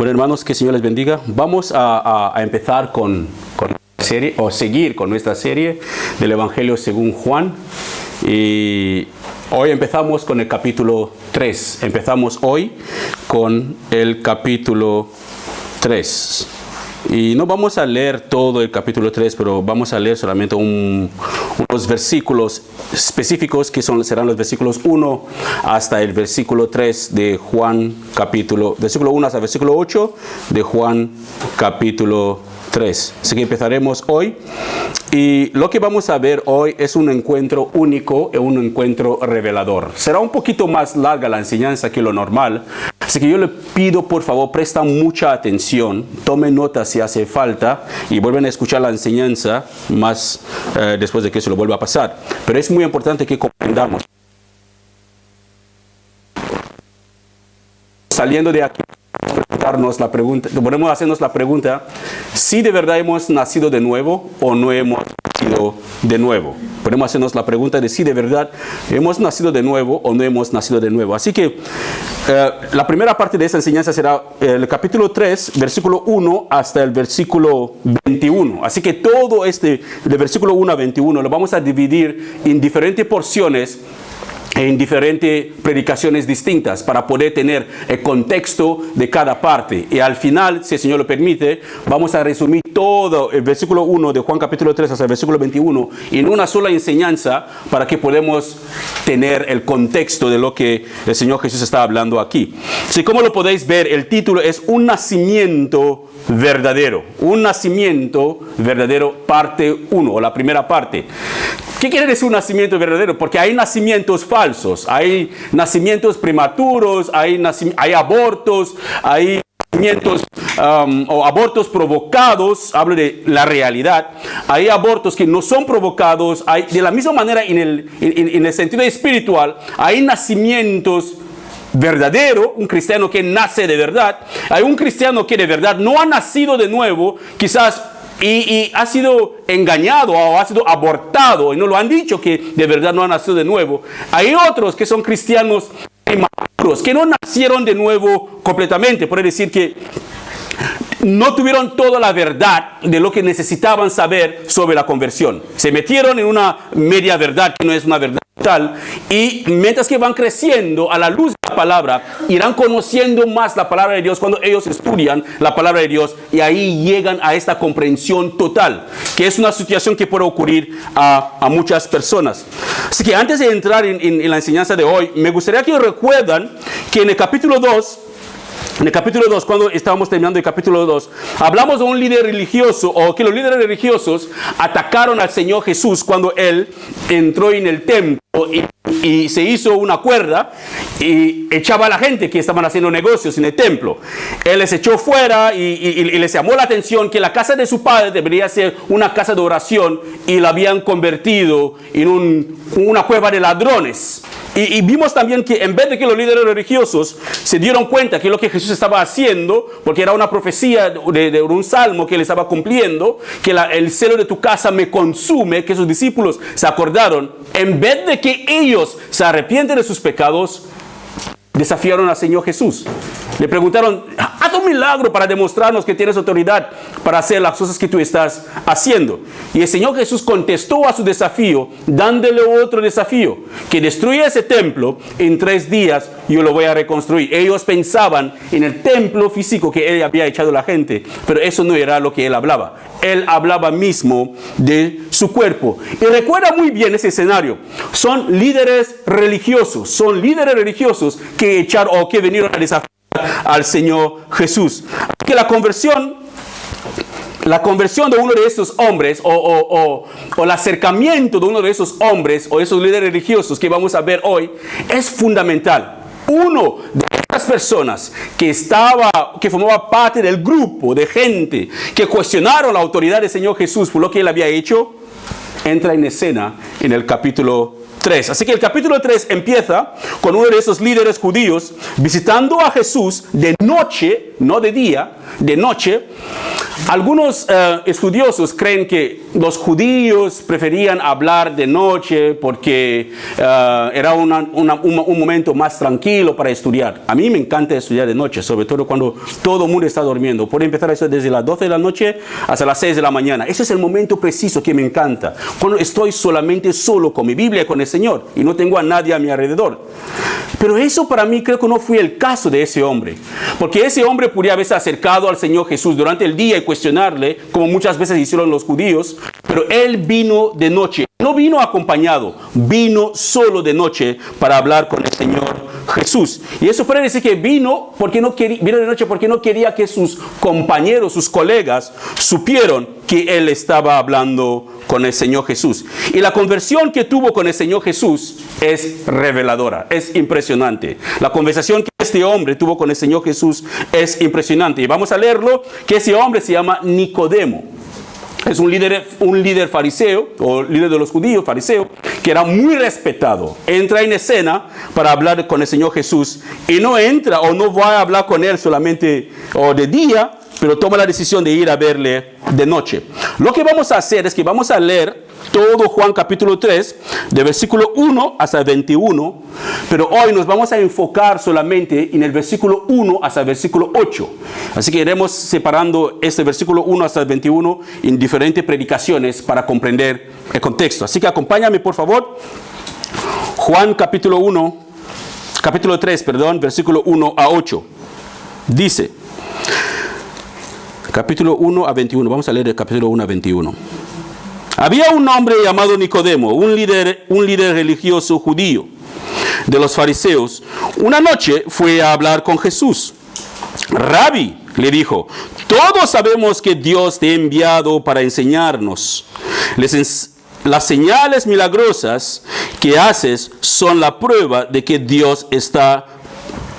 Bueno, hermanos, que el Señor les bendiga. Vamos a empezar con la serie, o seguir con nuestra serie del Evangelio según Juan. Y hoy empezamos con el capítulo 3. Empezamos hoy con el capítulo 3. Y no vamos a leer todo el capítulo 3, pero vamos a leer solamente unos versículos específicos que serán los versículos 1 hasta el versículo 3 de Juan versículo 1 hasta el versículo 8 de Juan capítulo 3. Así que empezaremos hoy. Y lo que vamos a ver hoy es un encuentro único y un encuentro revelador. Será un poquito más larga la enseñanza que lo normal. Así que yo le pido, por favor, presta mucha atención. Tomen nota si hace falta y vuelven a escuchar la enseñanza más después de que se lo vuelva a pasar. Pero es muy importante que comprendamos. Saliendo de aquí, podemos hacernos la pregunta si de verdad hemos nacido de nuevo o no hemos nacido de nuevo. Podemos hacernos la pregunta de si de verdad hemos nacido de nuevo o no hemos nacido de nuevo. Así que la primera parte de esta enseñanza será el capítulo 3, versículo 1 hasta el versículo 21. Así que todo de versículo 1 a 21 lo vamos a dividir en diferentes porciones, en diferentes predicaciones distintas para poder tener el contexto de cada parte. Y al final, si el Señor lo permite, vamos a resumir todo el versículo 1 de Juan capítulo 3 hasta el versículo 21 en una sola enseñanza para que podamos tener el contexto de lo que el Señor Jesús está hablando aquí. Así como lo podéis ver, el título es Un nacimiento verdadero. Un nacimiento verdadero, parte 1, o la primera parte. ¿Qué quiere decir un nacimiento verdadero? Porque hay nacimientos falsos, hay nacimientos prematuros, hay abortos, hay nacimientos o abortos provocados. Hablo de la realidad. Hay abortos que no son provocados. De la misma manera, en el sentido espiritual, hay nacimientos verdadero, un cristiano que nace de verdad. Hay un cristiano que de verdad no ha nacido de nuevo, quizás y ha sido engañado o ha sido abortado y no lo han dicho que de verdad no ha nacido de nuevo. Hay otros que son cristianos inmaduros, que no nacieron de nuevo completamente, por decir que no tuvieron toda la verdad de lo que necesitaban saber sobre la conversión. Se metieron en una media verdad que no es una verdad total, y mientras que van creciendo a la luz de la palabra, irán conociendo más la palabra de Dios cuando ellos estudian la palabra de Dios, y ahí llegan a esta comprensión total, que es una situación que puede ocurrir a muchas personas. Así que antes de entrar en la enseñanza de hoy, me gustaría que recuerdan que en el capítulo 2, cuando estábamos terminando el capítulo 2, hablamos de un líder religioso, o que los líderes religiosos atacaron al Señor Jesús cuando Él entró en el templo y se hizo una cuerda y echaba a la gente que estaban haciendo negocios en el templo. Él les echó fuera y les llamó la atención que la casa de su padre debería ser una casa de oración, y la habían convertido en una cueva de ladrones. Y vimos también que en vez de que los líderes religiosos se dieron cuenta que lo que Jesús estaba haciendo, porque era una profecía de un salmo que él estaba cumpliendo, que el celo de tu casa me consume, que sus discípulos se acordaron, en vez de que ellos se arrepienten de sus pecados, desafiaron al Señor Jesús. Le preguntaron: haz un milagro para demostrarnos que tienes autoridad para hacer las cosas que tú estás haciendo. Y el Señor Jesús contestó a su desafío dándole otro desafío: que destruya ese templo, en 3 días yo lo voy a reconstruir. Ellos pensaban en el templo físico que él había echado a la gente, pero eso no era lo que él hablaba. Él hablaba mismo de su cuerpo. Y recuerda muy bien ese escenario. Son líderes religiosos que echaron o que vinieron a desafiar al Señor Jesús. Que la conversión de uno de estos hombres o el acercamiento de uno de esos hombres o esos líderes religiosos que vamos a ver hoy es fundamental. Uno de estas personas que formaba parte del grupo de gente que cuestionaron la autoridad del Señor Jesús por lo que él había hecho, entra en escena en el capítulo 3. Así que el capítulo 3 empieza con uno de esos líderes judíos visitando a Jesús de noche, no de día, de noche, Algunos estudiosos creen que los judíos preferían hablar de noche porque era un momento más tranquilo para estudiar. A mí me encanta estudiar de noche, sobre todo cuando todo el mundo está durmiendo. Puedo empezar a estudiar desde las 12 de la noche hasta las 6 de la mañana. Ese es el momento preciso que me encanta. Cuando estoy solamente solo con mi Biblia y con el Señor y no tengo a nadie a mi alrededor. Pero eso para mí creo que no fue el caso de ese hombre. Porque ese hombre podría haberse acercado al Señor Jesús durante el día y cuestionarle, como muchas veces hicieron los judíos. Pero él vino de noche. No vino acompañado, vino solo de noche para hablar con el Señor Jesús. Y eso puede decir que vino de noche porque no quería que sus compañeros, sus colegas, supieran que él estaba hablando con el Señor Jesús. Y la conversión que tuvo con el Señor Jesús es reveladora, es impresionante. La conversación que este hombre tuvo con el Señor Jesús es impresionante. Y vamos a leerlo, que ese hombre se llama Nicodemo. Es un líder fariseo, o líder de los judíos, fariseo, que era muy respetado. Entra en escena para hablar con el Señor Jesús y no entra o no va a hablar con él solamente o de día, pero toma la decisión de ir a verle de noche. Lo que vamos a hacer es que vamos a leer todo Juan capítulo 3, de versículo 1 hasta el 21, pero hoy nos vamos a enfocar solamente en el versículo 1 hasta el versículo 8. Así que iremos separando este versículo 1 hasta el 21 en diferentes predicaciones para comprender el contexto. Así que acompáñame, por favor. Juan capítulo 3, versículo 1 a 8. Dice, capítulo 1 a 21, vamos a leer el capítulo 1 a 21. Había un hombre llamado Nicodemo, un líder religioso judío de los fariseos. Una noche fue a hablar con Jesús. Rabí, le dijo, todos sabemos que Dios te ha enviado para enseñarnos. Las señales milagrosas que haces son la prueba de que Dios está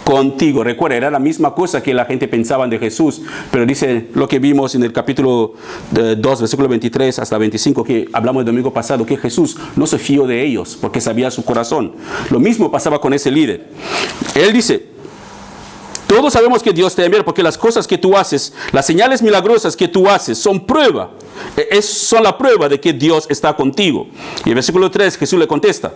contigo. Recuerda, era la misma cosa que la gente pensaba de Jesús, pero dice lo que vimos en el capítulo 2, versículo 23 hasta 25, que hablamos el domingo pasado, que Jesús no se fió de ellos porque sabía su corazón. Lo mismo pasaba con ese líder. Él dice, todos sabemos que Dios te envía porque las cosas que tú haces, las señales milagrosas que tú haces son son la prueba de que Dios está contigo. Y el versículo 3, Jesús le contesta,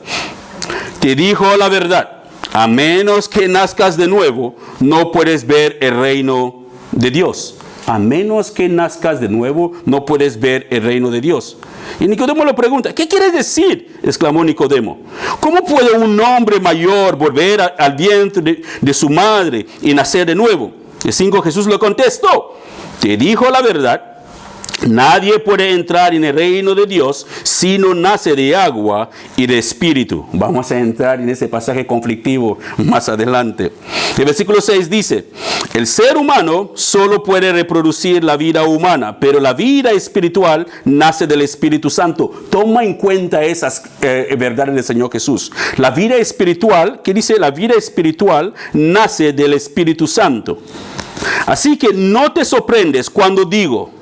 te dijo la verdad. A menos que nazcas de nuevo, no puedes ver el reino de Dios. A menos que nazcas de nuevo, no puedes ver el reino de Dios. Y Nicodemo le pregunta, ¿qué quieres decir? Exclamó Nicodemo. ¿Cómo puede un hombre mayor volver al vientre de su madre y nacer de nuevo? El 5, Jesús le contestó, te dijo la verdad. Nadie puede entrar en el reino de Dios si no nace de agua y de espíritu. Vamos a entrar en ese pasaje conflictivo más adelante. El versículo 6 dice, el ser humano solo puede reproducir la vida humana, pero la vida espiritual nace del Espíritu Santo. Toma en cuenta esas verdades del Señor Jesús. La vida espiritual, ¿qué dice? La vida espiritual nace del Espíritu Santo. Así que no te sorprendes cuando digo,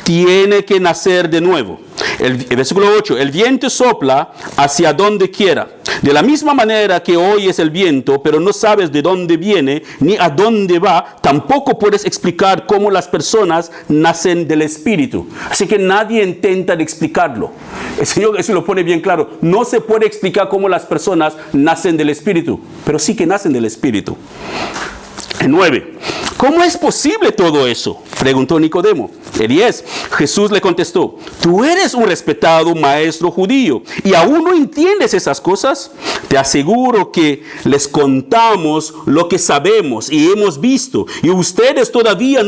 tiene que nacer de nuevo. El versículo 8, el viento sopla hacia donde quiera. De la misma manera que oyes el viento, pero no sabes de dónde viene ni a dónde va, tampoco puedes explicar cómo las personas nacen del Espíritu. Así que nadie intenta de explicarlo. El Señor eso lo pone bien claro. No se puede explicar cómo las personas nacen del Espíritu, pero sí que nacen del Espíritu. El 9. ¿Cómo es posible todo eso?, preguntó Nicodemo. El 10. Jesús le contestó, tú eres un respetado maestro judío y aún no entiendes esas cosas. Te aseguro que les contamos lo que sabemos y hemos visto y ustedes todavía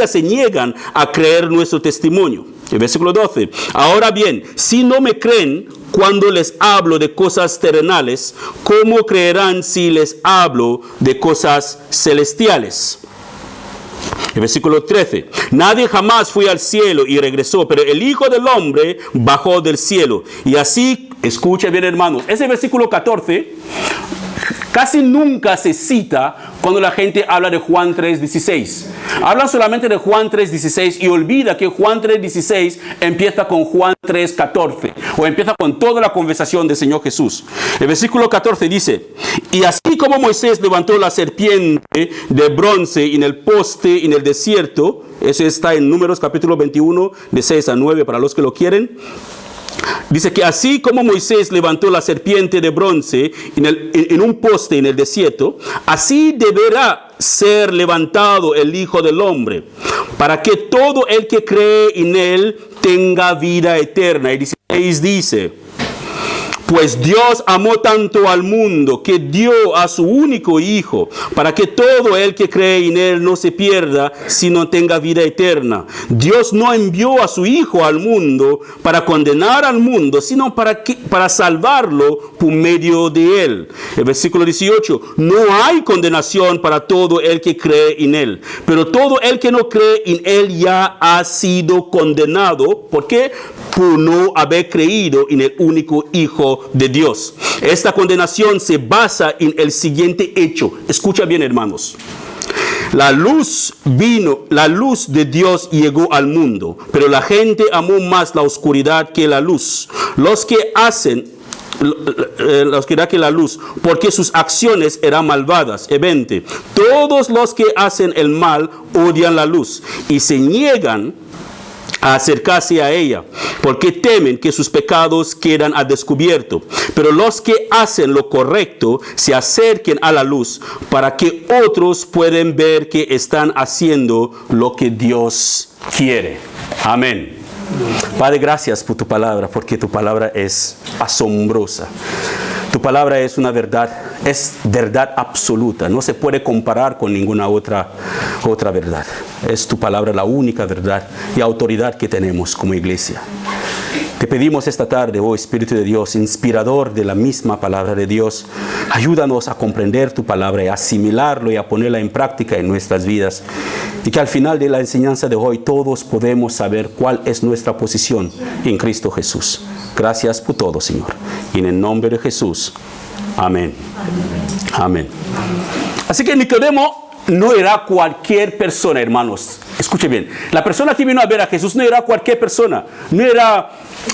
se niegan a creer nuestro testimonio. El versículo 12. Ahora bien, si no me creen cuando les hablo de cosas terrenales, ¿cómo creerán si les hablo de cosas celestiales? El versículo 13. Nadie jamás fue al cielo y regresó, pero el Hijo del Hombre bajó del cielo. Y así, escucha bien, hermanos, ese versículo 14 casi nunca se cita cuando la gente habla de Juan 3:16. Hablan solamente de Juan 3:16 y olvida que Juan 3:16 empieza con Juan 3:14 o empieza con toda la conversación del Señor Jesús. El versículo 14 dice: y así como Moisés levantó la serpiente de bronce en el poste en el desierto, eso está en Números capítulo 21 de 6 a 9 para los que lo quieren. Dice que así como Moisés levantó la serpiente de bronce en un poste en el desierto, así deberá ser levantado el Hijo del Hombre, para que todo el que cree en él tenga vida eterna. Y 16 dice: pues Dios amó tanto al mundo que dio a su único Hijo, para que todo el que cree en él no se pierda, sino tenga vida eterna. Dios no envió a su Hijo al mundo para condenar al mundo, sino para salvarlo por medio de él. El versículo 18: no hay condenación para todo el que cree en él, pero todo el que no cree en él ya ha sido condenado. ¿Por qué? Por no haber creído en el único Hijo de Dios. Esta condenación se basa en el siguiente hecho. Escucha bien, hermanos. La luz de Dios llegó al mundo, pero la gente amó más la oscuridad que la luz. Los que la luz, porque sus acciones eran malvadas. 20. Todos los que hacen el mal odian la luz y se niegan a acercarse a ella, porque temen que sus pecados quedan a descubierto. Pero los que hacen lo correcto se acerquen a la luz, para que otros puedan ver que están haciendo lo que Dios quiere. Amén. Padre, gracias por tu palabra, porque tu palabra es asombrosa. Tu palabra es una verdad, es verdad absoluta. No se puede comparar con ninguna otra verdad. Es tu palabra la única verdad y autoridad que tenemos como iglesia. Te pedimos esta tarde, oh Espíritu de Dios, inspirador de la misma palabra de Dios, ayúdanos a comprender tu palabra y a asimilarlo y a ponerla en práctica en nuestras vidas. Y que al final de la enseñanza de hoy todos podemos saber cuál es nuestra posición en Cristo Jesús. Gracias por todo, Señor. Y en el nombre de Jesús. Amén. Amén. Así que Nicodemo no era cualquier persona, hermanos. Escuche bien. La persona que vino a ver a Jesús no era cualquier persona. No era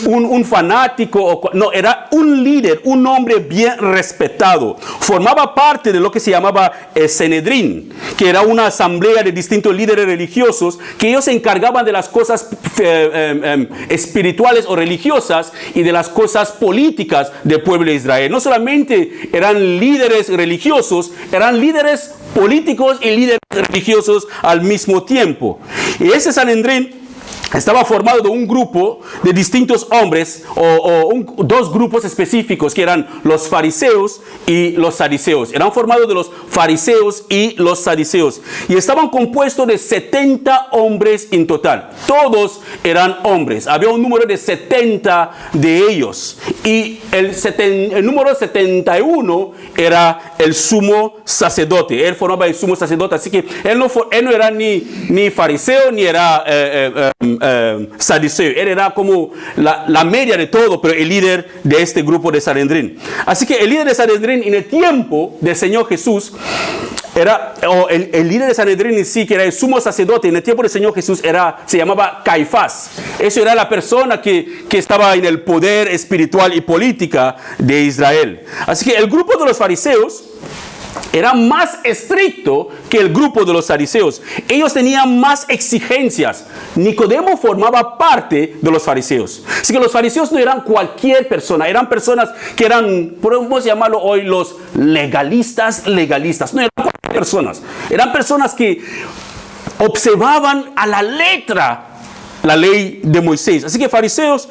un fanático. No, era un líder, un hombre bien respetado. Formaba parte de lo que se llamaba el Sanedrín, que era una asamblea de distintos líderes religiosos, que ellos se encargaban de las cosas espirituales o religiosas y de las cosas políticas del pueblo de Israel. No solamente eran líderes religiosos, eran líderes políticos y líderes religiosos al mismo tiempo. Y ese Sanedrín estaba formado de un grupo de distintos hombres dos grupos específicos que eran los fariseos y los saduceos. Eran formados de los fariseos y los saduceos y estaban compuestos de 70 hombres en total. Todos eran hombres. Había un número de 70 de ellos y el número 71 era el sumo sacerdote. Él formaba el sumo sacerdote, así que él no era ni fariseo ni era saduceo. Él era como la media de todo, pero el líder de este grupo de Sanedrín. Así que el líder de Sanedrín en el tiempo del Señor Jesús el líder de Sanedrín en sí, que era el sumo sacerdote en el tiempo del Señor Jesús, se llamaba Caifás. Eso era la persona que estaba en el poder espiritual y política de Israel. Así que el grupo de los fariseos era más estricto que el grupo de los saduceos. Ellos tenían más exigencias. Nicodemo formaba parte de los fariseos. Así que los fariseos no eran cualquier persona. Eran personas que eran, podemos llamarlo hoy, los legalistas. No eran cualquier personas. Eran personas que observaban a la letra la ley de Moisés. Así que fariseos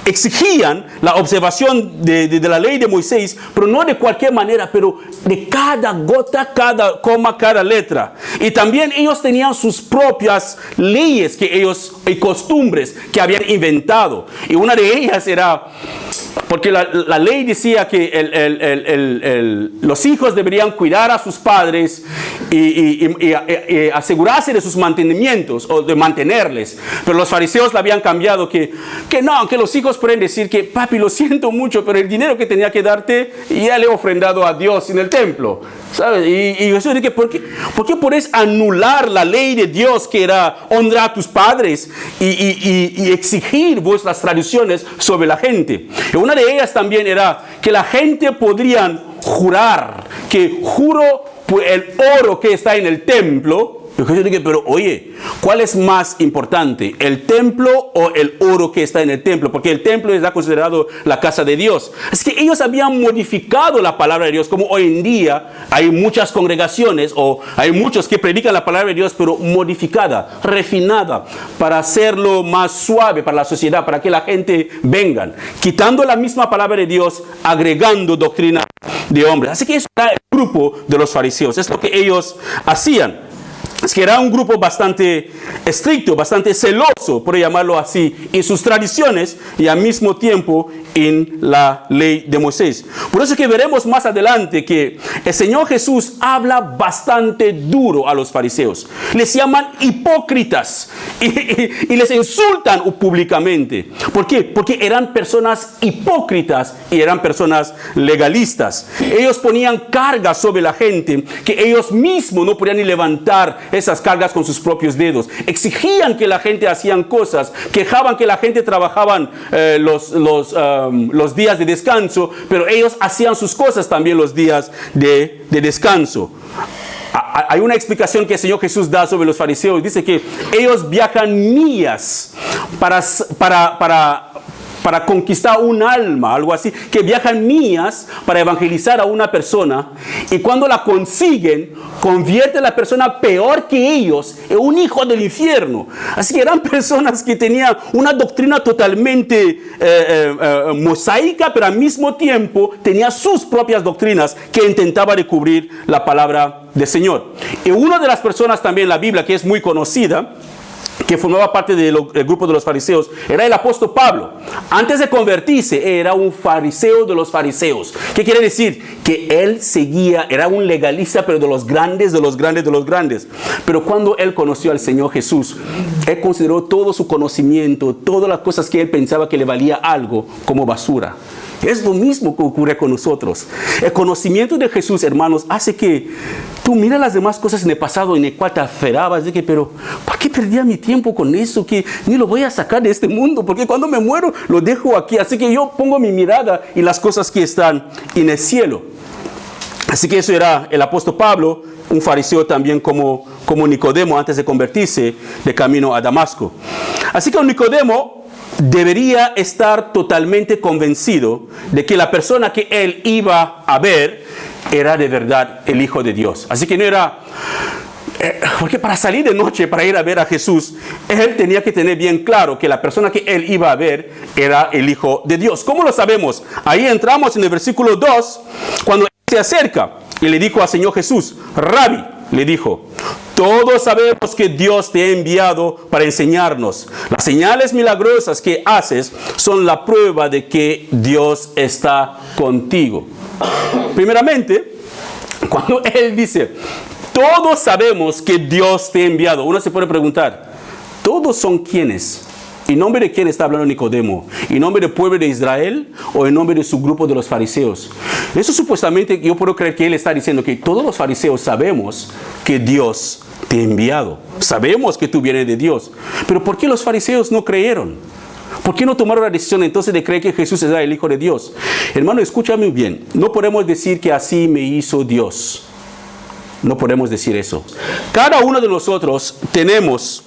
exigían la observación de la ley de Moisés, pero no de cualquier manera, pero de cada gota, cada coma, cada letra. Y también ellos tenían sus propias leyes y costumbres que habían inventado. Y una de ellas era porque la ley decía que los hijos deberían cuidar a sus padres y asegurarse de sus mantenimientos o de mantenerles. Pero los fariseos le habían cambiado que no, que los hijos pueden decir que papi, lo siento mucho, pero el dinero que tenía que darte ya le he ofrendado a Dios en el templo. ¿Sabes? Y Jesús dice, ¿por qué puedes anular la ley de Dios que era honrar a tus padres y exigir vuestras tradiciones sobre la gente? Y una de ellas también era que la gente podrían jurar, que juro por el oro que está en el templo. Y Jesús dice, pero oye, ¿cuál es más importante? ¿El templo o el oro que está en el templo? Porque el templo está considerado la casa de Dios. Es que ellos habían modificado la palabra de Dios, como hoy en día hay muchas congregaciones o hay muchos que predican la palabra de Dios, pero modificada, refinada, para hacerlo más suave para la sociedad, para que la gente venga, quitando la misma palabra de Dios, agregando doctrina de hombres. Así que eso era el grupo de los fariseos, es lo que ellos hacían. Es que era un grupo bastante estricto, bastante celoso, por llamarlo así, en sus tradiciones y al mismo tiempo en la ley de Moisés. Por eso es que veremos más adelante que el Señor Jesús habla bastante duro a los fariseos. Les llaman hipócritas y les insultan públicamente. ¿Por qué? Porque eran personas hipócritas y eran personas legalistas. Ellos ponían cargas sobre la gente que ellos mismos no podían ni levantar esas cargas con sus propios dedos. Exigían que la gente hacían cosas, quejaban que la gente trabajaban los días de descanso, pero ellos hacían sus cosas también los días de descanso. Hay una explicación que el Señor Jesús da sobre los fariseos. Dice que ellos viajan millas para conquistar un alma, algo así, que viajan millas para evangelizar a una persona, y cuando la consiguen, convierte a la persona peor que ellos en un hijo del infierno. Así que eran personas que tenían una doctrina totalmente mosaica, pero al mismo tiempo tenía sus propias doctrinas que intentaba recubrir la palabra del Señor. Y una de las personas también en la Biblia que es muy conocida, que formaba parte del grupo de los fariseos, era el apóstol Pablo. Antes de convertirse, era un fariseo de los fariseos. ¿Qué quiere decir? Que él seguía, era un legalista, pero de los grandes, de los grandes, de los grandes. Pero cuando él conoció al Señor Jesús, él consideró todo su conocimiento, todas las cosas que él pensaba que le valía algo, como basura. Es lo mismo que ocurre con nosotros. El conocimiento de Jesús, hermanos, hace que tú miras las demás cosas en el pasado en el cual te aferrabas, de que, pero ¿para qué perdía mi tiempo con eso? Que ni lo voy a sacar de este mundo, porque cuando me muero lo dejo aquí. Así que yo pongo mi mirada en las cosas que están en el cielo. Así que eso era el apóstol Pablo, un fariseo también como Nicodemo antes de convertirse de camino a Damasco. Así que Nicodemo debería estar totalmente convencido de que la persona que él iba a ver era de verdad el Hijo de Dios. Así que no era... porque para salir de noche, para ir a ver a Jesús, él tenía que tener bien claro que la persona que él iba a ver era el Hijo de Dios. ¿Cómo lo sabemos? Ahí entramos en el versículo 2, cuando él se acerca y le dijo al Señor Jesús, Rabbi, le dijo, todos sabemos que Dios te ha enviado para enseñarnos. Las señales milagrosas que haces son la prueba de que Dios está contigo. Primeramente, cuando él dice, todos sabemos que Dios te ha enviado, uno se puede preguntar, ¿todos son quiénes? ¿En nombre de quién está hablando Nicodemo? ¿En nombre del pueblo de Israel o en nombre de su grupo de los fariseos? Eso supuestamente yo puedo creer que él está diciendo que todos los fariseos sabemos que Dios te ha enviado. Sabemos que tú vienes de Dios. Pero ¿por qué los fariseos no creyeron? ¿Por qué no tomaron la decisión entonces de creer que Jesús era el Hijo de Dios? Hermano, escúchame bien. No podemos decir que así me hizo Dios. No podemos decir eso. Cada uno de nosotros tenemos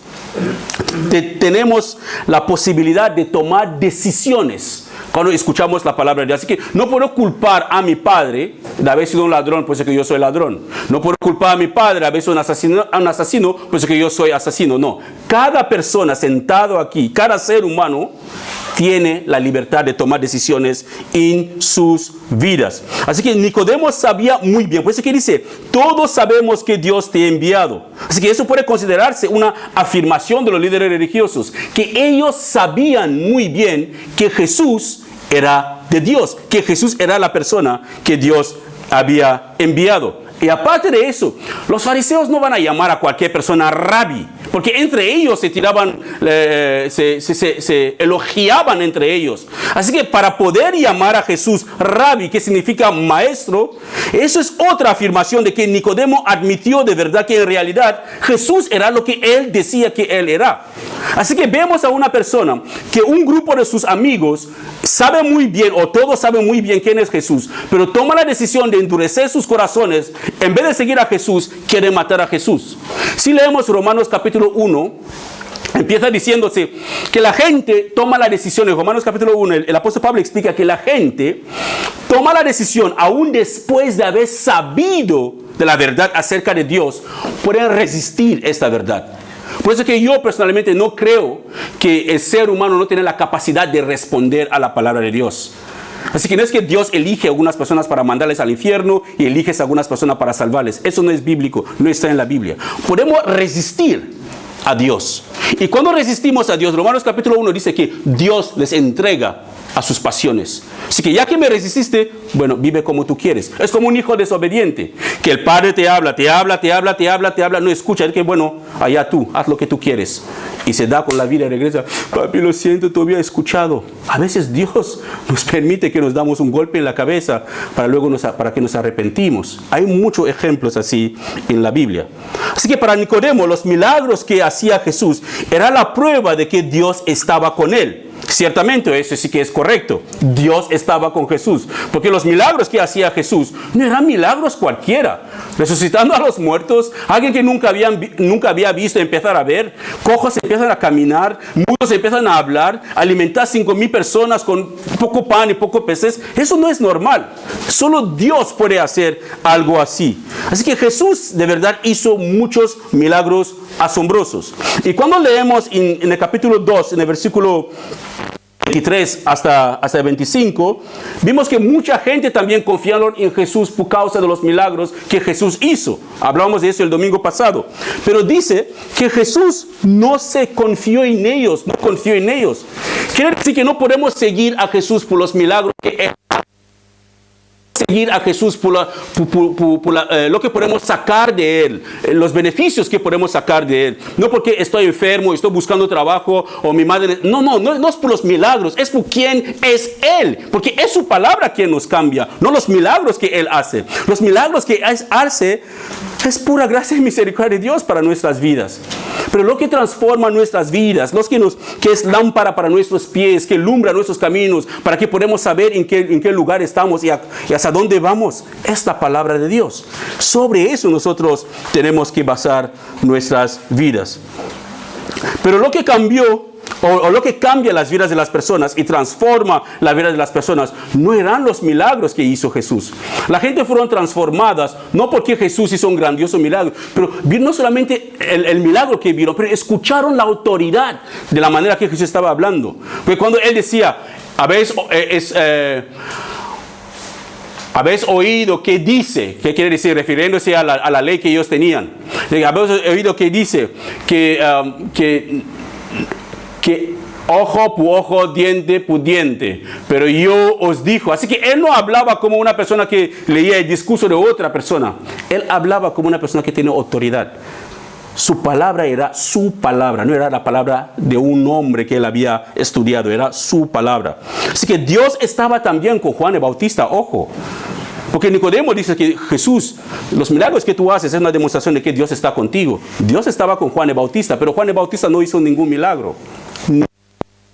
la posibilidad de tomar decisiones cuando escuchamos la palabra de Dios. Así que no puedo culpar a mi padre de haber sido un ladrón, pues que yo soy ladrón. No puedo culpar a mi padre de haber sido un asesino, pues que yo soy asesino. No. Cada persona sentado aquí, cada ser humano, tiene la libertad de tomar decisiones en sus vidas. Así que Nicodemo sabía muy bien. Por eso que dice, todos sabemos que Dios te ha enviado. Así que eso puede considerarse una afirmación de los líderes religiosos, que ellos sabían muy bien que Jesús era de Dios, que Jesús era la persona que Dios había enviado. Y aparte de eso, los fariseos no van a llamar a cualquier persona rabí, porque entre ellos se tiraban, se elogiaban entre ellos. Así que para poder llamar a Jesús rabí, que significa maestro, eso es otra afirmación de que Nicodemo admitió de verdad que en realidad Jesús era lo que él decía que él era. Así que vemos a una persona que un grupo de sus amigos sabe muy bien, o todos saben muy bien quién es Jesús, pero toma la decisión de endurecer sus corazones. En vez de seguir a Jesús, quiere matar a Jesús. Si leemos Romanos capítulo 1, empieza diciéndose que la gente toma la decisión. En Romanos capítulo 1, el apóstol Pablo explica que la gente toma la decisión, aún después de haber sabido de la verdad acerca de Dios, pueden resistir esta verdad. Por eso que yo personalmente no creo que el ser humano no tiene la capacidad de responder a la palabra de Dios. Así que no es que Dios elige a algunas personas para mandarles al infierno y eliges a algunas personas para salvarles. Eso no es bíblico, no está en la Biblia. Podemos resistir a Dios. Y cuando resistimos a Dios, Romanos capítulo 1 dice que Dios les entrega a sus pasiones. Así que ya que me resististe, bueno, vive como tú quieres. Es como un hijo desobediente, que el padre te habla, no escucha, es que bueno, allá tú, haz lo que tú quieres. Y se da con la vida y regresa, papi, lo siento, te había escuchado. A veces Dios nos permite que nos damos un golpe en la cabeza para que nos arrepentimos. Hay muchos ejemplos así en la Biblia. Así que para Nicodemo, los milagros que hacía Jesús era la prueba de que Dios estaba con él. Ciertamente eso sí que es correcto. Dios estaba con Jesús, porque los milagros que hacía Jesús no eran milagros cualquiera. Resucitando a los muertos, alguien que nunca había visto empezar a ver, cojos empiezan a caminar, mudos empiezan a hablar, alimentar 5,000 personas con poco pan y poco peces. Eso no es normal. Solo Dios puede hacer algo así. Así que Jesús de verdad hizo muchos milagros asombrosos. Y cuando leemos en el capítulo 2, en el versículo 23 hasta el 25, vimos que mucha gente también confiaron en Jesús por causa de los milagros que Jesús hizo. Hablamos de eso el domingo pasado. Pero dice que Jesús no se confió en ellos, no confió en ellos. Quiere decir que no podemos seguir a Jesús por los milagros que Él hace. Seguir a Jesús por lo que podemos sacar de Él, los beneficios que podemos sacar de Él. No porque estoy enfermo, estoy buscando trabajo o mi madre. No es por los milagros, es por quién es Él. Porque es su palabra quien nos cambia, no los milagros que Él hace. Los milagros que Él hace es pura gracia y misericordia de Dios para nuestras vidas. Pero lo que transforma nuestras vidas, que es lámpara para nuestros pies, que alumbra nuestros caminos, para que podamos saber en qué lugar estamos y hacia dónde vamos, es la palabra de Dios. Sobre eso nosotros tenemos que basar nuestras vidas. Pero lo que cambió, o lo que cambia las vidas de las personas y transforma la vida de las personas, no eran los milagros que hizo Jesús. La gente fueron transformadas, no porque Jesús hizo un grandioso milagro, pero no solamente el milagro que vieron, pero escucharon la autoridad de la manera que Jesús estaba hablando. Porque cuando Él decía, habéis oído que dice, ¿qué quiere decir? Refiriéndose a la ley que ellos tenían. Habéis oído que dice que ojo por ojo, diente por diente. Pero yo os digo. Así que Él no hablaba como una persona que leía el discurso de otra persona. Él hablaba como una persona que tiene autoridad. Su palabra era su palabra, no era la palabra de un hombre que él había estudiado, era su palabra. Así que Dios estaba también con Juan el Bautista, ojo. Porque Nicodemo dice que Jesús, los milagros que tú haces es una demostración de que Dios está contigo. Dios estaba con Juan el Bautista, pero Juan el Bautista no hizo ningún milagro.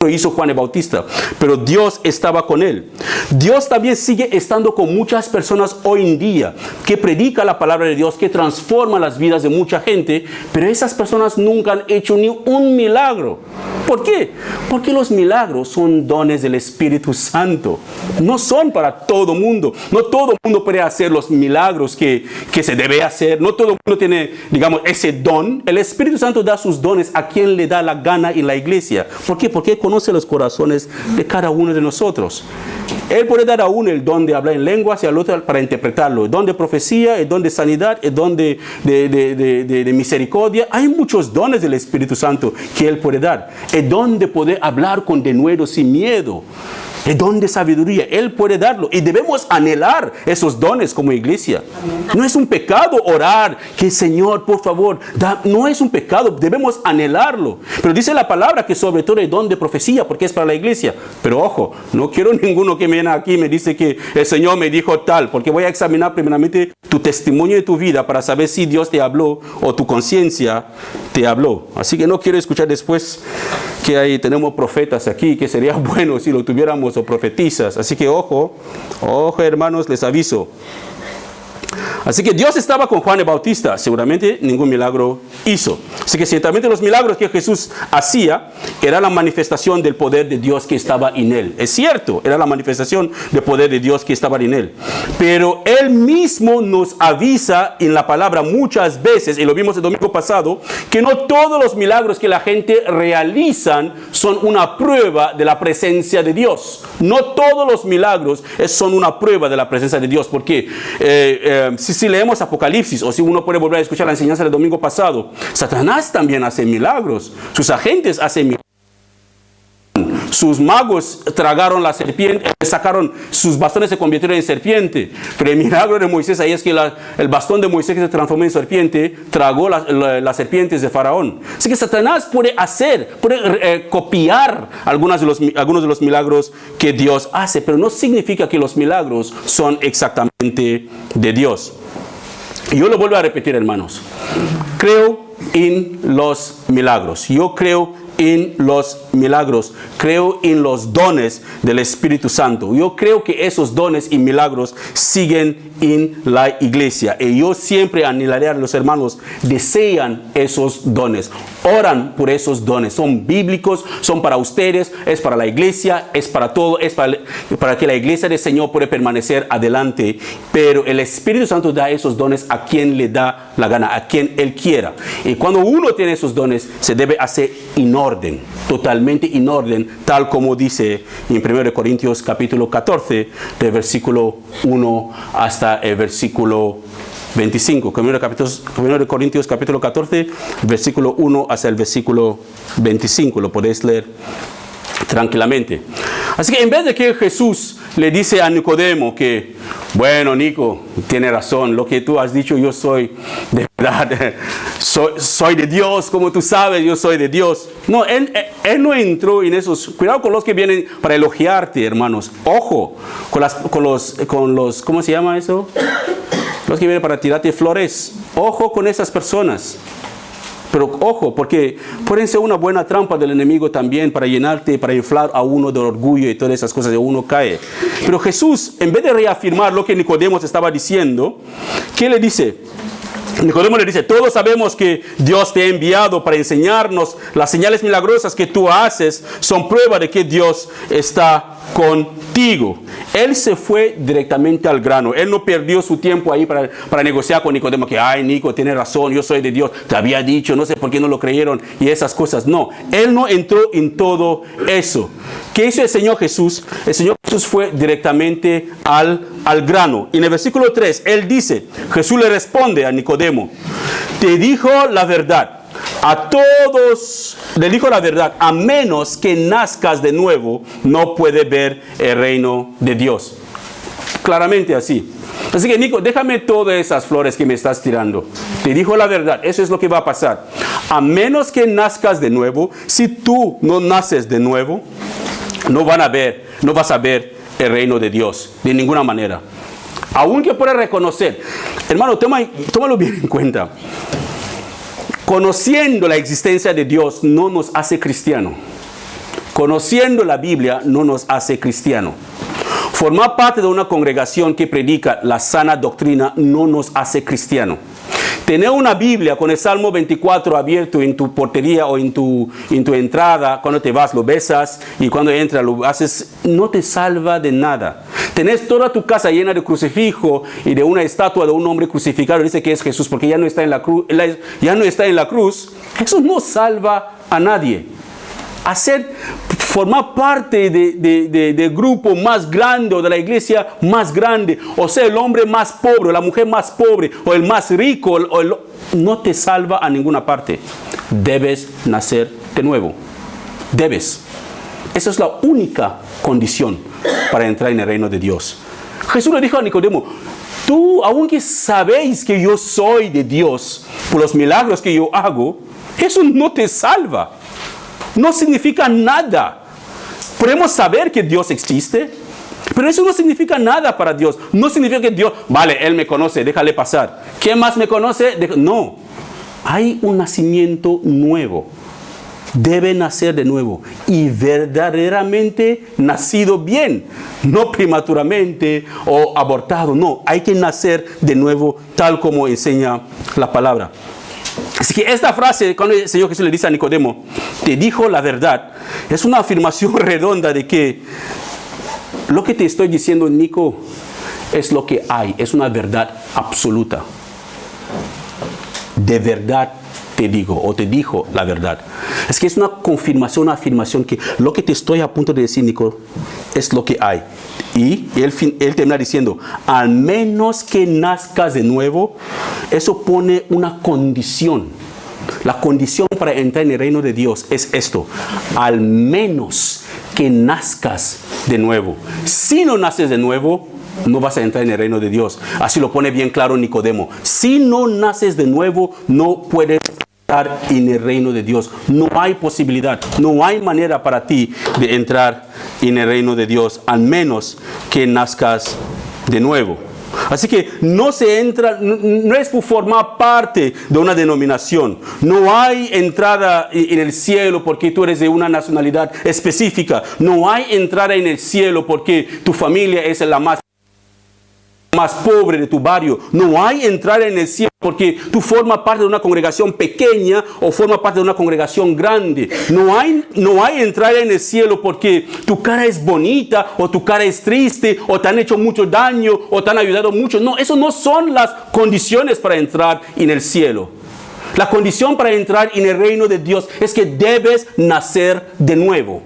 Lo hizo Juan el Bautista, pero Dios estaba con él. Dios también sigue estando con muchas personas hoy en día que predican la palabra de Dios, que transforman las vidas de mucha gente, pero esas personas nunca han hecho ni un milagro. ¿Por qué? Porque los milagros son dones del Espíritu Santo. No son para todo mundo. No todo mundo puede hacer los milagros que se debe hacer. No todo mundo tiene, digamos, ese don. El Espíritu Santo da sus dones a quien le da la gana en la iglesia. ¿Por qué? Porque conoce los corazones de cada uno de nosotros. Él puede dar a uno el don de hablar en lenguas y al otro para interpretarlo. El don de profecía, el don de sanidad, el don de misericordia. Hay muchos dones del Espíritu Santo que Él puede dar. El don de poder hablar con denuedo sin miedo. El don de sabiduría, Él puede darlo. Y debemos anhelar esos dones como iglesia. No es un pecado orar que Señor, por favor, no es un pecado. Debemos anhelarlo. Pero dice la palabra que sobre todo el don de profecía, porque es para la iglesia. Pero ojo, no quiero ninguno que me viene aquí y me dice que el Señor me dijo tal. Porque voy a examinar primeramente tu testimonio de tu vida para saber si Dios te habló o tu conciencia te habló. Así que no quiero escuchar después que ahí tenemos profetas aquí, que sería bueno si lo tuviéramos, o profetizas. Así que ojo, hermanos, les aviso. Así que Dios estaba con Juan el Bautista, seguramente ningún milagro hizo. Así que ciertamente los milagros que Jesús hacía era la manifestación del poder de Dios que estaba en él. Es cierto, era la manifestación del poder de Dios que estaba en él. Pero Él mismo nos avisa en la palabra muchas veces, y lo vimos el domingo pasado, que no todos los milagros que la gente realizan son una prueba de la presencia de Dios. No todos los milagros son una prueba de la presencia de Dios, porque si leemos Apocalipsis, o si uno puede volver a escuchar la enseñanza del domingo pasado, Satanás también hace milagros, sus agentes hacen milagros. Sus magos tragaron la serpiente, sacaron sus bastones, se convirtieron en serpiente. Pero el milagro de Moisés ahí es que el bastón de Moisés, que se transformó en serpiente, tragó las serpientes de Faraón. Así que Satanás puede copiar algunos de los milagros que Dios hace, pero no significa que los milagros son exactamente de Dios. Y yo lo vuelvo a repetir, hermanos. Creo en los milagros. Yo creo en los milagros. Creo en los dones del Espíritu Santo. Yo creo que esos dones y milagros siguen en la iglesia. Y yo siempre anhelaré a los hermanos, desean esos dones. Oran por esos dones. Son bíblicos, son para ustedes, es para la iglesia, es para todo, es para que la iglesia del Señor pueda permanecer adelante. Pero el Espíritu Santo da esos dones a quien le da la gana, a quien Él quiera. Y cuando uno tiene esos dones, se debe hacer en orden, totalmente en orden, tal como dice en 1 Corintios capítulo 14, del versículo 1 hasta el versículo 25. 1 Corintios capítulo 14, versículo 1 hasta el versículo 25. Lo podéis leer tranquilamente. Así que en vez de que Jesús le dice a Nicodemo que, bueno, Nico, tiene razón, lo que tú has dicho, yo soy de verdad, soy de Dios, como tú sabes, yo soy de Dios. No, él no entró en esos. Cuidado con los que vienen para elogiarte, hermanos. Ojo con los, ¿cómo se llama eso? Los que vienen para tirarte flores. Ojo con esas personas. Pero ojo, porque pueden ser una buena trampa del enemigo también para llenarte, para inflar a uno de orgullo y todas esas cosas, y uno cae. Pero Jesús, en vez de reafirmar lo que Nicodemo estaba diciendo, ¿qué le dice? Nicodemo le dice, todos sabemos que Dios te ha enviado para enseñarnos las señales milagrosas que tú haces, son prueba de que Dios está contigo. Él se fue directamente al grano. Él no perdió su tiempo ahí para negociar con Nicodemo, que, ay, Nico, tiene razón, yo soy de Dios, te había dicho, no sé por qué no lo creyeron, y esas cosas. No, Él no entró en todo eso. ¿Qué hizo el Señor Jesús? El Señor Jesús fue directamente al grano. Y en el versículo 3, Él dice, Jesús le responde a Nicodemo, te dijo la verdad. A todos le dijo la verdad, a menos que nazcas de nuevo, no puede ver el reino de Dios. Claramente así. Así que, Nico, déjame todas esas flores que me estás tirando. Te dijo la verdad, eso es lo que va a pasar. A menos que nazcas de nuevo, si tú no naces de nuevo, no vas a ver el reino de Dios, de ninguna manera. Aunque puedas reconocer, hermano, tómalo bien en cuenta. Conociendo la existencia de Dios no nos hace cristiano. Conociendo la Biblia no nos hace cristiano. Formar parte de una congregación que predica la sana doctrina no nos hace cristiano. Tener una Biblia con el Salmo 24 abierto en tu portería o en tu entrada, cuando te vas lo besas y cuando entras lo haces, no te salva de nada. Tenés toda tu casa llena de crucifijo y de una estatua de un hombre crucificado, dice que es Jesús porque ya no está en la cruz, eso no salva a nadie. Formar parte del grupo más grande o de la iglesia más grande, o sea, el hombre más pobre, o la mujer más pobre, o el más rico, no te salva a ninguna parte. Debes nacer de nuevo. Debes. Esa es la única condición para entrar en el reino de Dios. Jesús le dijo a Nicodemo, tú, aunque sabéis que yo soy de Dios por los milagros que yo hago, eso no te salva. No significa nada. Podemos saber que Dios existe, pero eso no significa nada para Dios. No significa que Dios, vale, Él me conoce, déjale pasar. ¿Quién más me conoce? No. Hay un nacimiento nuevo. Debe nacer de nuevo y verdaderamente nacido bien, no prematuramente o abortado. No, hay que nacer de nuevo tal como enseña la palabra. Así que esta frase, cuando el Señor Jesús le dice a Nicodemo, te dijo la verdad, es una afirmación redonda de que lo que te estoy diciendo, Nico, es lo que hay, es una verdad absoluta. De verdad te digo, o te dijo la verdad. Es que es una confirmación, una afirmación que lo que te estoy a punto de decir, Nico, es lo que hay. Y él termina diciendo, al menos que nazcas de nuevo, eso pone una condición. La condición para entrar en el reino de Dios es esto, al menos que nazcas de nuevo. Si no naces de nuevo, no vas a entrar en el reino de Dios. Así lo pone bien claro Nicodemo. Si no naces de nuevo, no puedes entrar en el reino de Dios. No hay posibilidad, no hay manera para ti de entrar en el reino de Dios, al menos que nazcas de nuevo. Así que no se entra, no es por formar parte de una denominación. No hay entrada en el cielo porque tú eres de una nacionalidad específica. No hay entrada en el cielo porque tu familia es la más pobre de tu barrio. No hay entrada en el cielo porque tú formas parte de una congregación pequeña o formas parte de una congregación grande. No hay entrada en el cielo porque tu cara es bonita o tu cara es triste o te han hecho mucho daño o te han ayudado mucho. No, eso no son las condiciones para entrar en el cielo. La condición para entrar en el reino de Dios es que debes nacer de nuevo.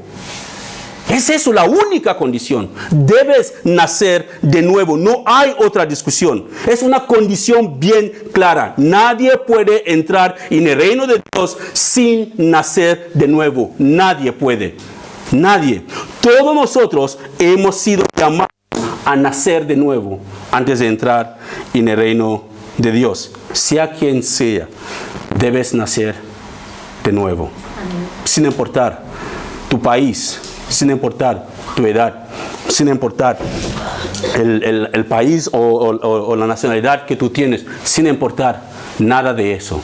Es eso, la única condición. Debes nacer de nuevo. No hay otra discusión. Es una condición bien clara. Nadie puede entrar en el reino de Dios sin nacer de nuevo. Nadie puede. Nadie. Todos nosotros hemos sido llamados a nacer de nuevo antes de entrar en el reino de Dios. Sea quien sea, debes nacer de nuevo. Sin importar tu país, sin importar tu edad, sin importar el país o la nacionalidad que tú tienes, sin importar nada de eso,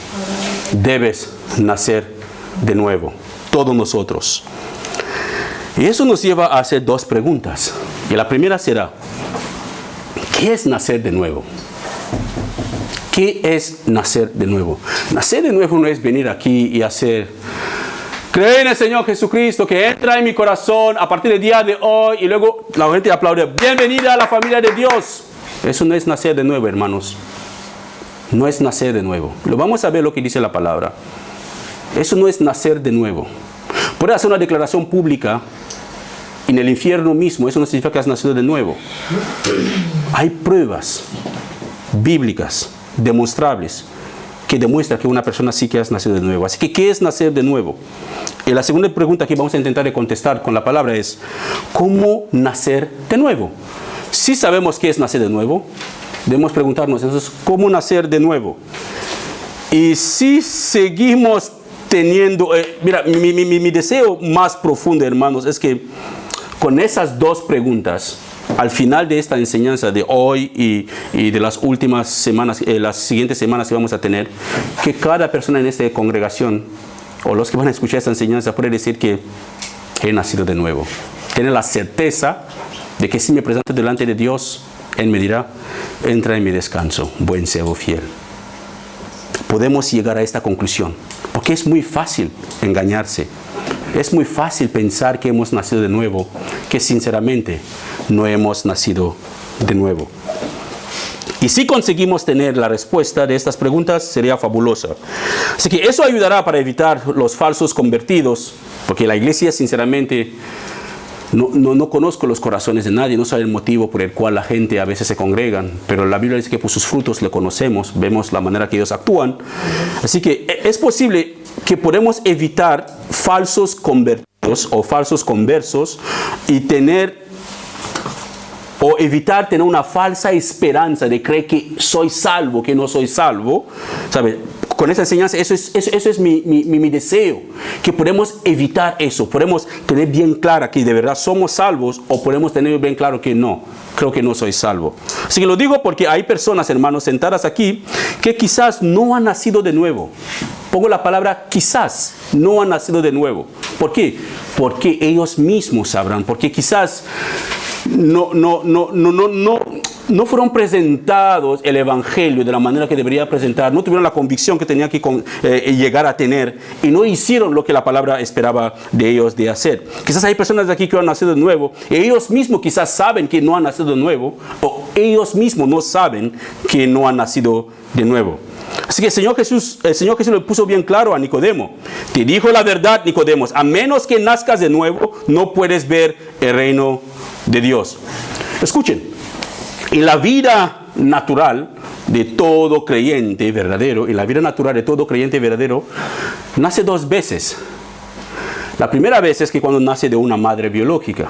debes nacer de nuevo, todos nosotros. Y eso nos lleva a hacer dos preguntas. Y la primera será, ¿qué es nacer de nuevo? ¿Qué es nacer de nuevo? Nacer de nuevo no es venir aquí y creer en el Señor Jesucristo, que entra en mi corazón a partir del día de hoy y luego la gente aplaude. Bienvenida a la familia de Dios. Eso no es nacer de nuevo, hermanos. No es nacer de nuevo. Lo vamos a ver lo que dice la palabra. Eso no es nacer de nuevo. Puedes hacer una declaración pública en el infierno mismo. Eso no significa que has nacido de nuevo. Hay pruebas bíblicas, demostrables, que demuestra que una persona sí que has nacido de nuevo. Así que, ¿qué es nacer de nuevo? Y la segunda pregunta que vamos a intentar contestar con la palabra es, ¿cómo nacer de nuevo? Si sabemos qué es nacer de nuevo, debemos preguntarnos, entonces, ¿cómo nacer de nuevo? Y si seguimos teniendo, mira, mi deseo más profundo, hermanos, es que con esas dos preguntas, al final de esta enseñanza de hoy y de las últimas semanas, las siguientes semanas que vamos a tener, que cada persona en esta congregación o los que van a escuchar esta enseñanza puede decir que he nacido de nuevo. Tener la certeza de que si me presento delante de Dios, Él me dirá, entra en mi descanso, buen siervo fiel. Podemos llegar a esta conclusión, porque es muy fácil engañarse. Es muy fácil pensar que hemos nacido de nuevo, que sinceramente no hemos nacido de nuevo. Y si conseguimos tener la respuesta de estas preguntas, sería fabulosa. Así que eso ayudará para evitar los falsos convertidos, porque la iglesia sinceramente no conozco los corazones de nadie, no sabe el motivo por el cual la gente a veces se congregan, pero la Biblia dice que por sus frutos le conocemos, vemos la manera que ellos actúan. Así que es posible que podemos evitar falsos convertidos o falsos conversos y evitar tener una falsa esperanza de creer que soy salvo, que no soy salvo, ¿sabe? Con esa enseñanza, eso es mi deseo, que podemos evitar eso, podemos tener bien clara que de verdad somos salvos o podemos tener bien claro que no, creo que no soy salvo. Así que lo digo porque hay personas, hermanos, sentadas aquí que quizás no han nacido de nuevo. Pongo la palabra quizás, no han nacido de nuevo. ¿Por qué? Porque ellos mismos sabrán, porque quizás no fueron presentados el evangelio de la manera que debería presentar, no tuvieron la convicción que tenían que llegar a tener y no hicieron lo que la palabra esperaba de ellos de hacer. Quizás hay personas de aquí que han nacido de nuevo y ellos mismos quizás saben que no han nacido de nuevo o ellos mismos no saben que no han nacido de nuevo. Así que el Señor Jesús le puso bien claro a Nicodemo. Te dijo la verdad, Nicodemo, a menos que nazcas de nuevo, no puedes ver el reino de Dios. Escuchen, en la vida natural de todo creyente verdadero, nace dos veces. La primera vez es que cuando nace de una madre biológica.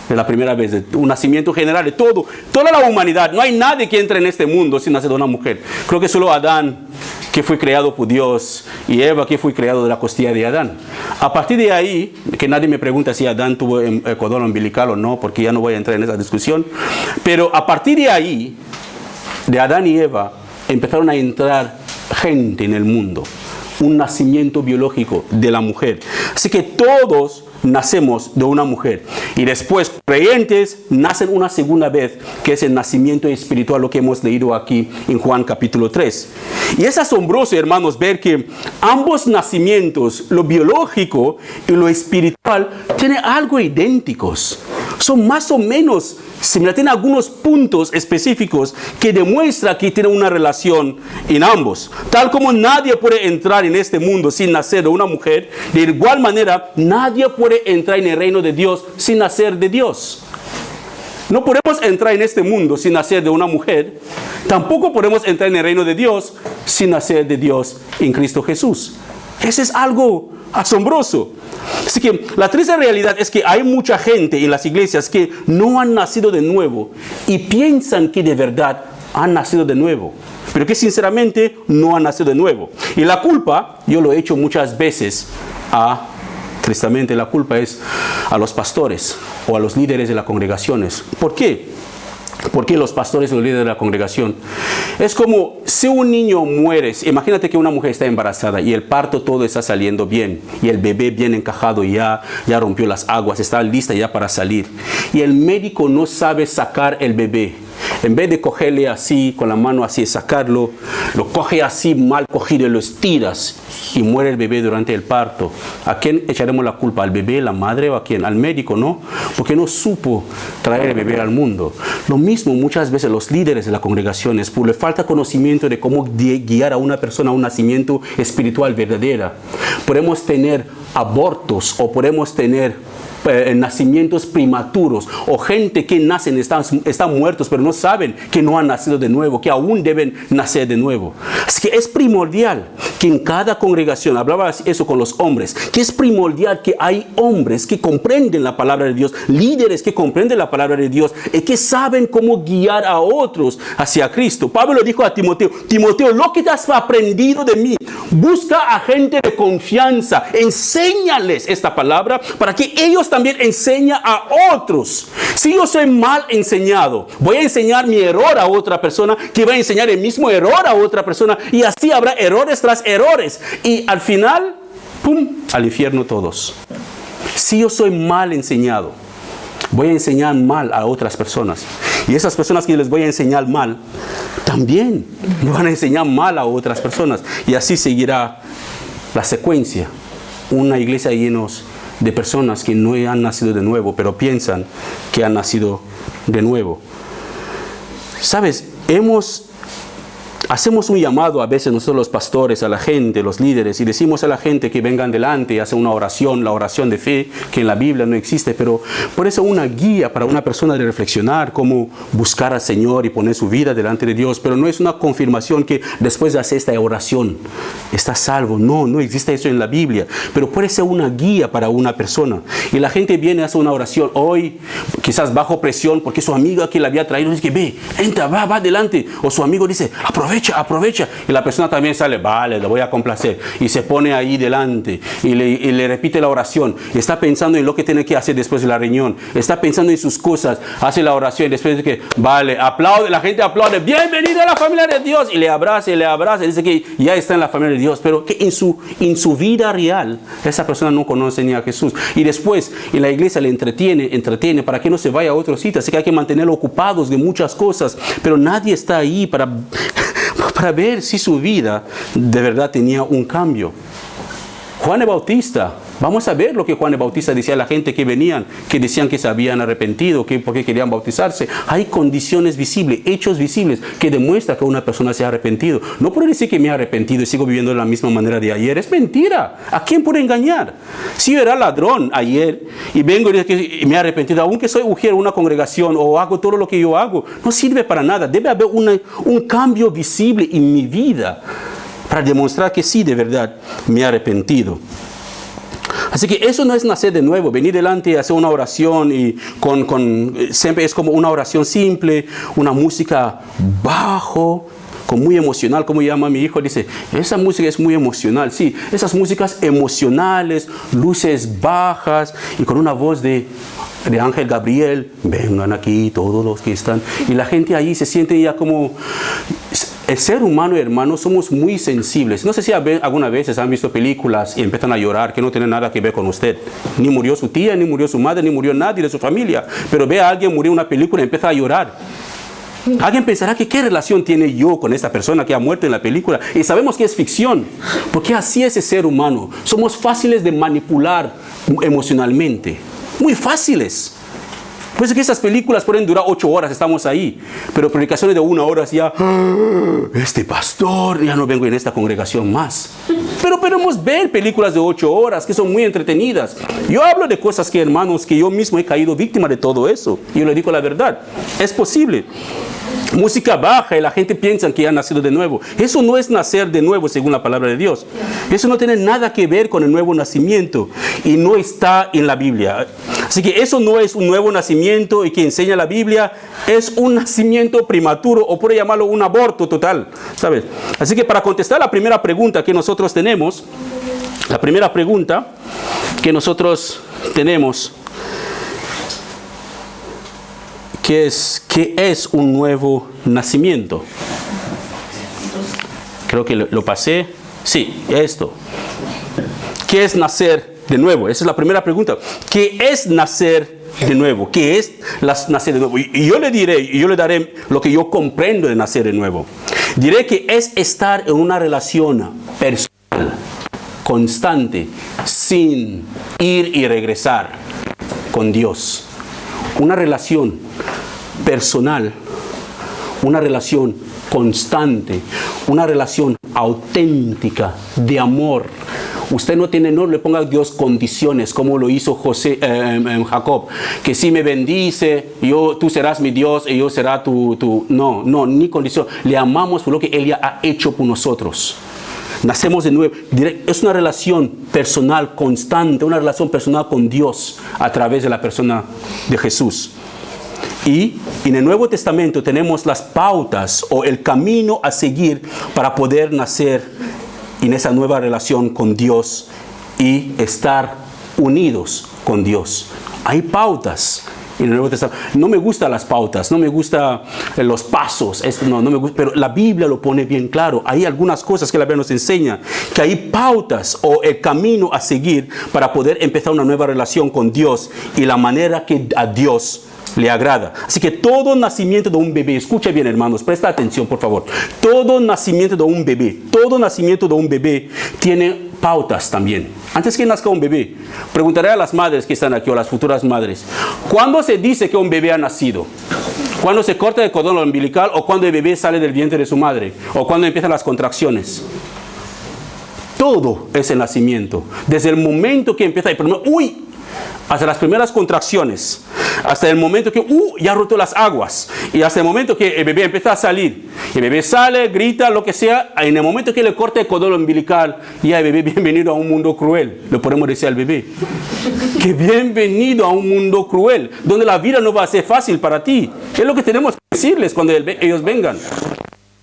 Es la primera vez de un nacimiento general de toda la humanidad. No hay nadie que entre en este mundo sin nacer de una mujer. Creo que solo Adán, que fue creado por Dios, y Eva, que fue creado de la costilla de Adán. A partir de ahí, que nadie me pregunta si Adán tuvo cordón umbilical o no, porque ya no voy a entrar en esa discusión. Pero a partir de ahí, de Adán y Eva, empezaron a entrar gente en el mundo. Un nacimiento biológico de la mujer. Así que todos nacemos de una mujer y después creyentes nacen una segunda vez, que es el nacimiento espiritual, lo que hemos leído aquí en Juan capítulo 3. Y es asombroso, hermanos, ver que ambos nacimientos, lo biológico y lo espiritual, tienen algo idénticos. Son más o menos similares, tienen algunos puntos específicos que demuestran que tienen una relación en ambos. Tal como nadie puede entrar en este mundo sin nacer de una mujer, de igual manera nadie puede entrar en el reino de Dios sin nacer de Dios. No podemos entrar en este mundo sin nacer de una mujer. Tampoco podemos entrar en el reino de Dios sin nacer de Dios en Cristo Jesús. Eso es algo asombroso. Así que la triste realidad es que hay mucha gente en las iglesias que no han nacido de nuevo y piensan que de verdad han nacido de nuevo, pero que sinceramente no han nacido de nuevo. Y la culpa, yo lo he hecho muchas veces tristemente la culpa es a los pastores o a los líderes de las congregaciones. ¿Por qué? ¿Por qué los pastores y los líderes de la congregación? Es como si un niño muere. Imagínate que una mujer está embarazada y el parto todo está saliendo bien. Y el bebé bien encajado ya rompió las aguas, está lista ya para salir. Y el médico no sabe sacar el bebé. En vez de cogerle así, con la mano así, sacarlo, lo coge así mal cogido y lo estiras y muere el bebé durante el parto. ¿A quién echaremos la culpa? ¿Al bebé, la madre o a quién? Al médico, ¿no? Porque no supo traer el bebé al mundo. Lo mismo muchas veces los líderes de las congregaciones, por la falta de conocimiento de cómo guiar a una persona a un nacimiento espiritual verdadera. Podemos tener abortos o podemos tener nacimientos prematuros o gente que nacen están muertos pero no saben que no han nacido de nuevo, que aún deben nacer de nuevo. Así que es primordial que en cada congregación, hablaba eso con los hombres, que es primordial que hay hombres que comprenden la palabra de Dios, líderes que comprenden la palabra de Dios y que saben cómo guiar a otros hacia Cristo. Pablo le dijo a Timoteo: Timoteo, lo que te has aprendido de mí, busca a gente de confianza, enséñales esta palabra para que ellos también enseñen a otros. Si yo soy mal enseñado, voy a enseñar mi error a otra persona, que va a enseñar el mismo error a otra persona, y así habrá errores tras errores, y al final, ¡pum!, al infierno todos. Si yo soy mal enseñado, voy a enseñar mal a otras personas, y esas personas que les voy a enseñar mal, también me van a enseñar mal a otras personas, y así seguirá la secuencia. Una iglesia llena de personas que no han nacido de nuevo, pero piensan que han nacido de nuevo. ¿Sabes? Hacemos un llamado a veces nosotros los pastores, a la gente, los líderes, y decimos a la gente que vengan delante y hacen una oración, la oración de fe, que en la Biblia no existe, pero por eso una guía para una persona de reflexionar, cómo buscar al Señor y poner su vida delante de Dios, pero no es una confirmación que después de hacer esta oración estás salvo. No existe eso en la Biblia, pero puede ser una guía para una persona. Y la gente viene a hacer una oración hoy, quizás bajo presión, porque su amiga que la había traído dice que ve, entra, va adelante, o su amigo dice, aprovecha, y la persona también sale, vale, le voy a complacer, y se pone ahí delante, y le repite la oración, está pensando en lo que tiene que hacer después de la reunión, está pensando en sus cosas, hace la oración, y después de que, vale, aplaude, la gente aplaude, bienvenido a la familia de Dios, y le abraza, y dice que ya está en la familia de Dios, pero que en su vida real, esa persona no conoce ni a Jesús, y después en la iglesia le entretiene para que no se vaya a otro sitio, así que hay que mantenerlo ocupados de muchas cosas, pero nadie está ahí para ver si su vida de verdad tenía un cambio. Juan el Bautista, vamos a ver lo que Juan el Bautista decía a la gente que venían, que decían que se habían arrepentido, porque querían bautizarse. Hay condiciones visibles, hechos visibles que demuestran que una persona se ha arrepentido. No puede decir que me he arrepentido y sigo viviendo de la misma manera de ayer. Es mentira. ¿A quién puede engañar? Si yo era ladrón ayer y vengo y digo que me he arrepentido, aunque soy ujier en una congregación o hago todo lo que yo hago, no sirve para nada. Debe haber un cambio visible en mi vida para demostrar que sí, de verdad, me he arrepentido. Así que eso no es nacer de nuevo, venir delante y hacer una oración y siempre es como una oración simple, una música bajo, muy emocional, como llama mi hijo, dice, esa música es muy emocional. Sí, esas músicas emocionales, luces bajas y con una voz de Ángel Gabriel, vengan aquí todos los que están, y la gente ahí se siente ya como... El ser humano, hermanos, somos muy sensibles. No sé si alguna vez han visto películas y empiezan a llorar que no tienen nada que ver con usted. Ni murió su tía, ni murió su madre, ni murió nadie de su familia. Pero ve a alguien morir en una película y empieza a llorar. Alguien pensará que qué relación tiene yo con esta persona que ha muerto en la película. Y sabemos que es ficción, porque así es el ser humano. Somos fáciles de manipular emocionalmente. Muy fáciles. Por eso que esas películas pueden durar 8 horas, estamos ahí. Pero predicaciones de 1 hora ya, este pastor, ya no vengo en esta congregación más. Pero podemos ver películas de 8 horas que son muy entretenidas. Yo hablo de cosas que, hermanos, que yo mismo he caído víctima de todo eso. Y yo le digo la verdad, es posible. Música baja y la gente piensa que ya han nacido de nuevo. Eso no es nacer de nuevo según la palabra de Dios. Eso no tiene nada que ver con el nuevo nacimiento y no está en la Biblia. Así que eso no es un nuevo nacimiento y que enseña la Biblia, es un nacimiento prematuro o puede llamarlo un aborto total, ¿sabes? Así que para contestar la primera pregunta que nosotros tenemos, ¿qué es un nuevo nacimiento? Creo que lo pasé. Sí, esto. ¿Qué es nacer de nuevo? Esa es la primera pregunta. ¿Qué es nacer de nuevo? ¿Qué es nacer de nuevo? Y yo le daré lo que yo comprendo de nacer de nuevo. Diré que es estar en una relación personal, constante, sin ir y regresar con Dios. Una relación personal, una relación constante, una relación auténtica de amor. Usted no le ponga a Dios condiciones como lo hizo Jacob, que si me bendice, tú serás mi Dios y yo será tu. No, ni condición. Le amamos por lo que Él ya ha hecho por nosotros. Nacemos de nuevo. Es una relación personal constante, una relación personal con Dios a través de la persona de Jesús. Y en el Nuevo Testamento tenemos las pautas o el camino a seguir para poder nacer en esa nueva relación con Dios y estar unidos con Dios. Hay pautas en el Nuevo Testamento. No me gustan las pautas, no me gustan los pasos, no me gusta, pero la Biblia lo pone bien claro. Hay algunas cosas que la Biblia nos enseña, que hay pautas o el camino a seguir para poder empezar una nueva relación con Dios y la manera que a Dios le agrada. Así que todo nacimiento de un bebé, escucha bien, hermanos, presta atención, por favor. Todo nacimiento de un bebé tiene pautas también. Antes que nazca un bebé, preguntaré a las madres que están aquí o a las futuras madres, ¿cuándo se dice que un bebé ha nacido? Cuando se corta el cordón umbilical o cuando el bebé sale del vientre de su madre o cuando empiezan las contracciones. Todo es el nacimiento. Desde el momento que empieza, hasta las primeras contracciones, hasta el momento que ya roto las aguas, y hasta el momento que el bebé empieza a salir. El bebé sale, grita, lo que sea. En el momento que le corta el cordón umbilical, ya el bebé, bienvenido a un mundo cruel. Le podemos decir al bebé que bienvenido a un mundo cruel, donde la vida no va a ser fácil para ti. Es lo que tenemos que decirles cuando ellos vengan.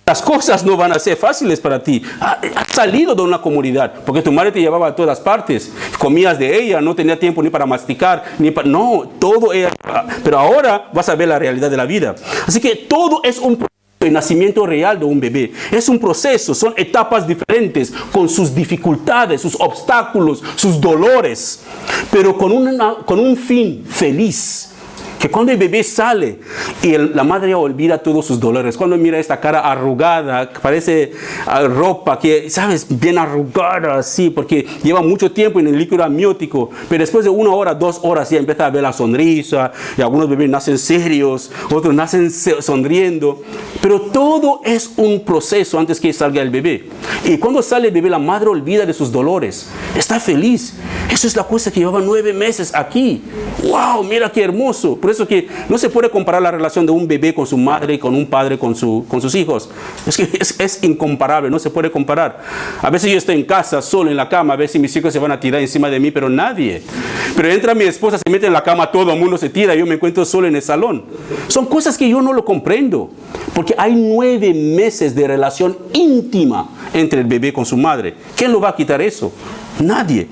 Las cosas no van a ser fáciles para ti. Has salido de una comunidad, porque tu madre te llevaba a todas partes. Comías de ella, no tenía tiempo ni para masticar, no, todo era. Pero ahora vas a ver la realidad de la vida. Así que todo es un proceso. El nacimiento real de un bebé es un proceso, son etapas diferentes, con sus dificultades, sus obstáculos, sus dolores, pero con un fin feliz. Que cuando el bebé sale y la madre olvida todos sus dolores, cuando mira esta cara arrugada, que parece ropa, que, ¿sabes? Bien arrugada así, porque lleva mucho tiempo en el líquido amniótico, pero después de 1 hora, 2 horas ya empieza a ver la sonrisa, y algunos bebés nacen serios, otros nacen sonriendo, pero todo es un proceso antes que salga el bebé. Y cuando sale el bebé, la madre olvida de sus dolores, está feliz. Eso es la cosa que llevaba 9 meses aquí. ¡Wow! Mira qué hermoso. Por eso que no se puede comparar la relación de un bebé con su madre y con un padre con sus hijos. Es que es incomparable, no se puede comparar. A veces yo estoy en casa, solo en la cama, a ver si mis hijos se van a tirar encima de mí, pero nadie. Pero entra mi esposa, se mete en la cama, todo el mundo se tira, yo me encuentro solo en el salón. Son cosas que yo no lo comprendo, porque hay 9 meses de relación íntima entre el bebé con su madre. ¿Quién lo va a quitar eso? Nadie.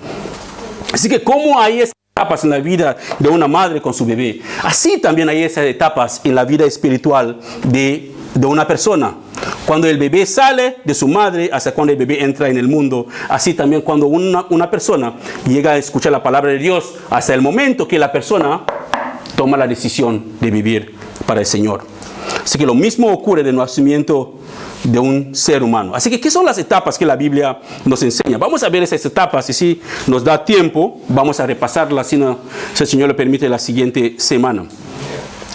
Así que como hay esas etapas en la vida de una madre con su bebé, así también hay esas etapas en la vida espiritual de una persona. Cuando el bebé sale de su madre hasta cuando el bebé entra en el mundo, así también cuando una persona llega a escuchar la palabra de Dios, hasta el momento que la persona toma la decisión de vivir para el Señor. Así que lo mismo ocurre del nacimiento de un ser humano. Así que, ¿qué son las etapas que la Biblia nos enseña? Vamos a ver esas etapas y si nos da tiempo, vamos a repasarlas si el Señor le permite la siguiente semana.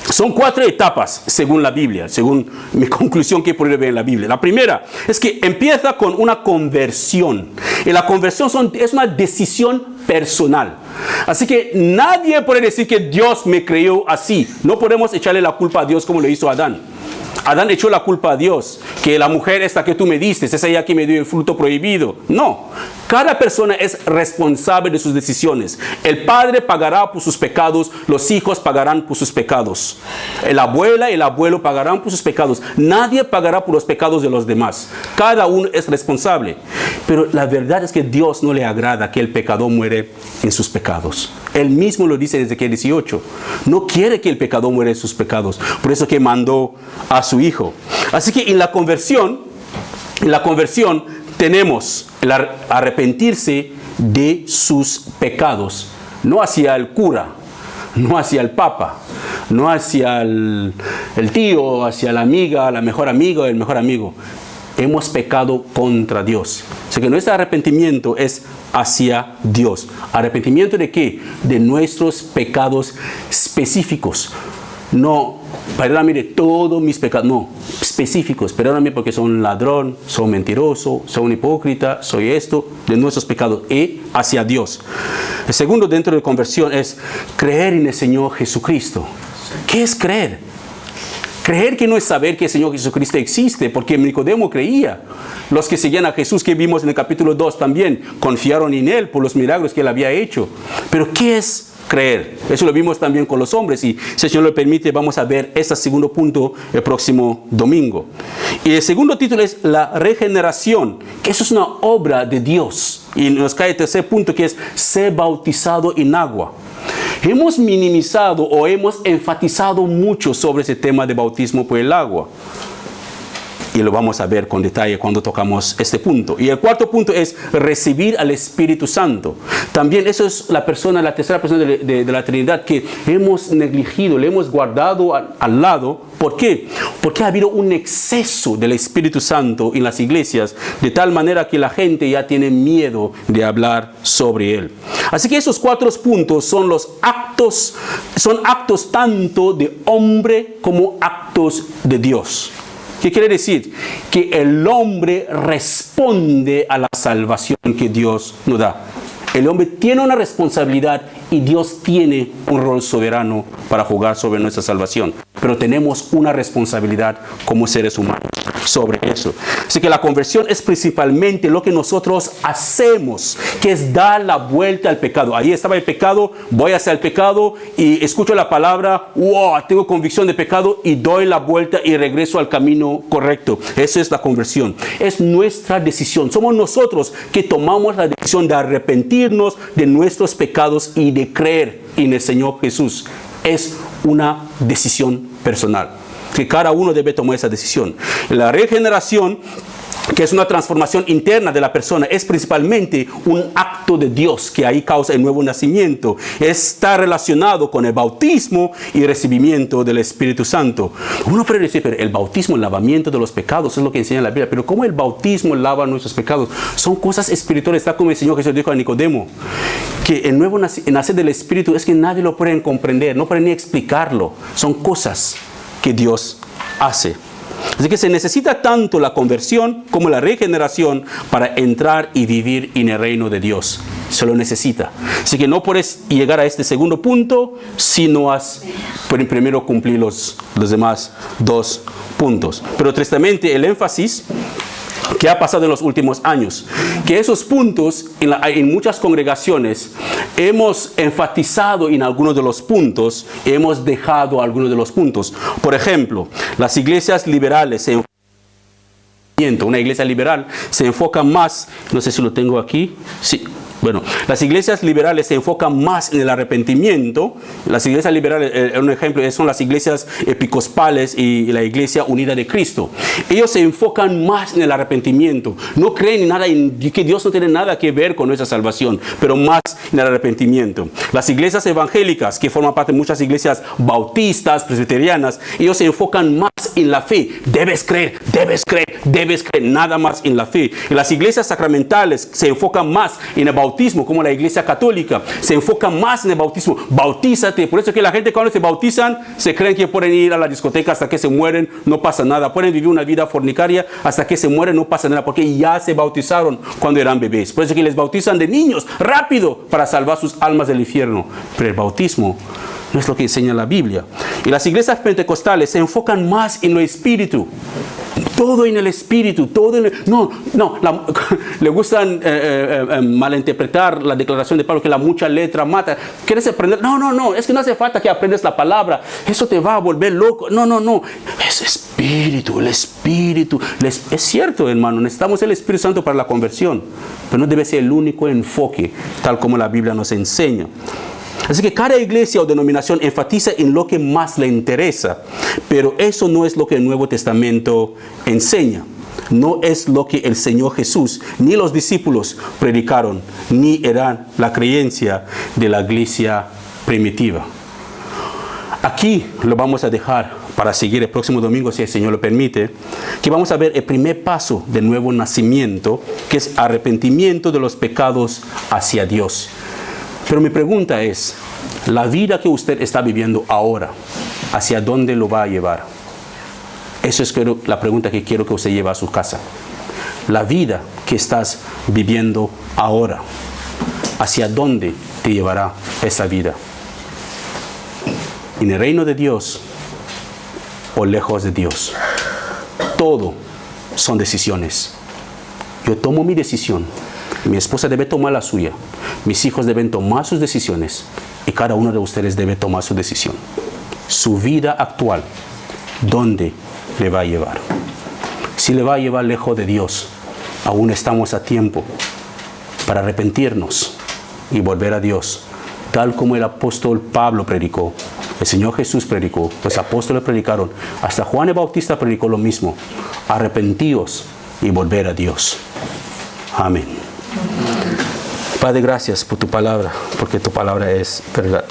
Son 4 etapas según la Biblia, según mi conclusión que he podido ver en la Biblia. La primera es que empieza con una conversión. Y la conversión es una decisión personal. Así que nadie puede decir que Dios me creó así. No podemos echarle la culpa a Dios como lo hizo Adán. Adán echó la culpa a Dios, que la mujer esta que tú me diste, es ella que me dio el fruto prohibido. No, cada persona es responsable de sus decisiones. El padre pagará por sus pecados, los hijos pagarán por sus pecados. La abuela y el abuelo pagarán por sus pecados. Nadie pagará por los pecados de los demás. Cada uno es responsable. Pero la verdad es que Dios no le agrada que el pecador muere en sus pecados. Él mismo lo dice desde que 18. No quiere que el pecador muera en sus pecados. Por eso que mandó a su Hijo. Así que en la conversión tenemos el arrepentirse de sus pecados. No hacia el cura, no hacia el papa, no hacia el tío, hacia la amiga, la mejor amiga, el mejor amigo. Hemos pecado contra Dios. Así que nuestro arrepentimiento es hacia Dios. ¿Arrepentimiento de qué? De nuestros pecados específicos. No, perdóname de todos mis pecados. No, específicos. Perdóname porque soy un ladrón, soy un mentiroso, soy un hipócrita, soy esto, de nuestros pecados. Y hacia Dios. El segundo dentro de conversión es creer en el Señor Jesucristo. ¿Qué es creer? Creer que no es saber que el Señor Jesucristo existe, porque Nicodemo creía. Los que seguían a Jesús, que vimos en el capítulo 2 también, confiaron en Él por los milagros que Él había hecho. Pero ¿qué es creer? Eso lo vimos también con los hombres, y si el Señor lo permite, vamos a ver este segundo punto el próximo domingo. Y el segundo título es la regeneración, que eso es una obra de Dios. Y nos cae el tercer punto, que es ser bautizado en agua. Hemos minimizado o hemos enfatizado mucho sobre ese tema de bautismo por el agua. Y lo vamos a ver con detalle cuando tocamos este punto. Y el cuarto punto es recibir al Espíritu Santo. También eso es la tercera persona de la Trinidad que hemos negligido, le hemos guardado al lado. ¿Por qué? Porque ha habido un exceso del Espíritu Santo en las iglesias, de tal manera que la gente ya tiene miedo de hablar sobre él. Así que esos 4 puntos son actos tanto de hombre como actos de Dios. ¿Qué quiere decir? Que el hombre responde a la salvación que Dios nos da. El hombre tiene una responsabilidad y Dios tiene un rol soberano para jugar sobre nuestra salvación. Pero tenemos una responsabilidad como seres humanos sobre eso. Así que la conversión es principalmente lo que nosotros hacemos, que es dar la vuelta al pecado. Ahí estaba el pecado, voy hacia el pecado y escucho la palabra, wow, tengo convicción de pecado y doy la vuelta y regreso al camino correcto. Eso es la conversión. Es nuestra decisión. Somos nosotros que tomamos la decisión de arrepentirnos de nuestros pecados y de creer en el Señor Jesús. Es una decisión personal, que cada uno debe tomar esa decisión. La regeneración, que es una transformación interna de la persona, es principalmente un acto de Dios que ahí causa el nuevo nacimiento. Está relacionado con el bautismo y recibimiento del Espíritu Santo. Uno puede decir, pero el bautismo, el lavamiento de los pecados, es lo que enseña la Biblia. Pero ¿cómo el bautismo lava nuestros pecados? Son cosas espirituales. Está como el Señor Jesús dijo a Nicodemo, que el nuevo nacer del Espíritu es que nadie lo puede comprender, no puede ni explicarlo. Son cosas que Dios hace. Así que se necesita tanto la conversión como la regeneración para entrar y vivir en el reino de Dios. Se lo necesita. Así que no puedes llegar a este segundo punto si no has primero cumplir los demás 2 puntos. Pero tristemente el énfasis que ha pasado en los últimos años, que esos puntos en muchas congregaciones hemos enfatizado en algunos de los puntos, hemos dejado algunos de los puntos. Por ejemplo, las iglesias liberales una iglesia liberal se enfoca más, no sé si lo tengo aquí, sí. Bueno, las iglesias liberales se enfocan más en el arrepentimiento. Las iglesias liberales, un ejemplo, son las iglesias episcopales y la Iglesia Unida de Cristo. Ellos se enfocan más en el arrepentimiento. No creen en nada, que Dios no tiene nada que ver con nuestra salvación, pero más en el arrepentimiento. Las iglesias evangélicas, que forman parte de muchas iglesias bautistas, presbiterianas, ellos se enfocan más en la fe. Debes creer, nada más en la fe. Y las iglesias sacramentales se enfocan más en el bautismo, como la iglesia católica, se enfoca más en el bautismo. Bautízate. Por eso que la gente cuando se bautizan, se creen que pueden ir a la discoteca hasta que se mueren, no pasa nada. Pueden vivir una vida fornicaria hasta que se mueren, no pasa nada, porque ya se bautizaron cuando eran bebés. Por eso que les bautizan de niños, rápido, para salvar sus almas del infierno. Pero el bautismo no es lo que enseña la Biblia. Y las iglesias pentecostales se enfocan más en lo espíritu. Todo en el espíritu, todo en el... le gustan malinterpretar la declaración de Pablo que la mucha letra mata. ¿Quieres aprender? No, es que no hace falta que aprendas la palabra. Eso te va a volver loco. No. Es espíritu, el espíritu. Es cierto, hermano, necesitamos el Espíritu Santo para la conversión. Pero no debe ser el único enfoque, tal como la Biblia nos enseña. Así que cada iglesia o denominación enfatiza en lo que más le interesa, pero eso no es lo que el Nuevo Testamento enseña. No es lo que el Señor Jesús ni los discípulos predicaron, ni era la creencia de la iglesia primitiva. Aquí lo vamos a dejar para seguir el próximo domingo, si el Señor lo permite, que vamos a ver el primer paso del nuevo nacimiento, que es arrepentimiento de los pecados hacia Dios. Pero mi pregunta es, la vida que usted está viviendo ahora, ¿hacia dónde lo va a llevar? Esa es la pregunta que quiero que usted lleve a su casa. La vida que estás viviendo ahora, ¿hacia dónde te llevará esa vida? ¿En el reino de Dios o lejos de Dios? Todo son decisiones. Yo tomo mi decisión. Mi esposa debe tomar la suya. Mis hijos deben tomar sus decisiones. Y cada uno de ustedes debe tomar su decisión. Su vida actual, ¿dónde le va a llevar? Si le va a llevar lejos de Dios, aún estamos a tiempo para arrepentirnos y volver a Dios, tal como el apóstol Pablo predicó. El Señor Jesús predicó, los apóstoles predicaron, hasta Juan el Bautista predicó lo mismo. Arrepentíos y volver a Dios. Amén. Padre, gracias por tu palabra, porque tu palabra es verdad.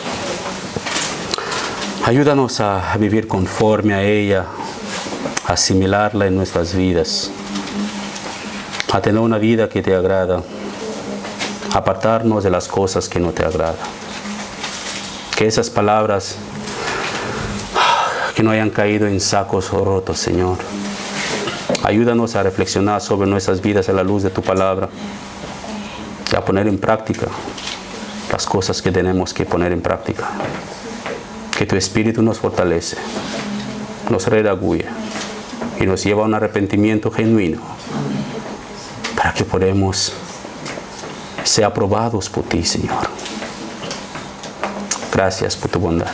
Ayúdanos a vivir conforme a ella, a asimilarla en nuestras vidas, a tener una vida que te agrada, apartarnos de las cosas que no te agradan. Que esas palabras que no hayan caído en sacos rotos, Señor. Ayúdanos a reflexionar sobre nuestras vidas a la luz de tu palabra y a poner en práctica las cosas que tenemos que poner en práctica. Que tu Espíritu nos fortalece, nos redarguye y nos lleva a un arrepentimiento genuino para que podamos ser aprobados por ti, Señor. Gracias por tu bondad.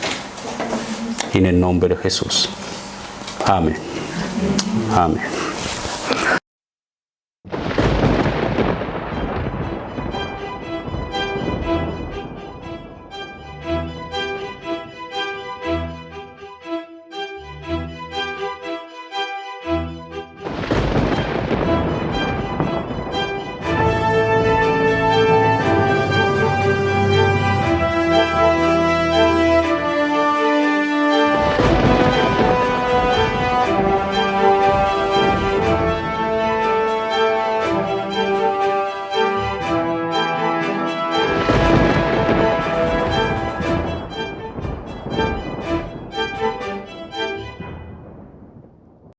Y en el nombre de Jesús. Amén. Amén.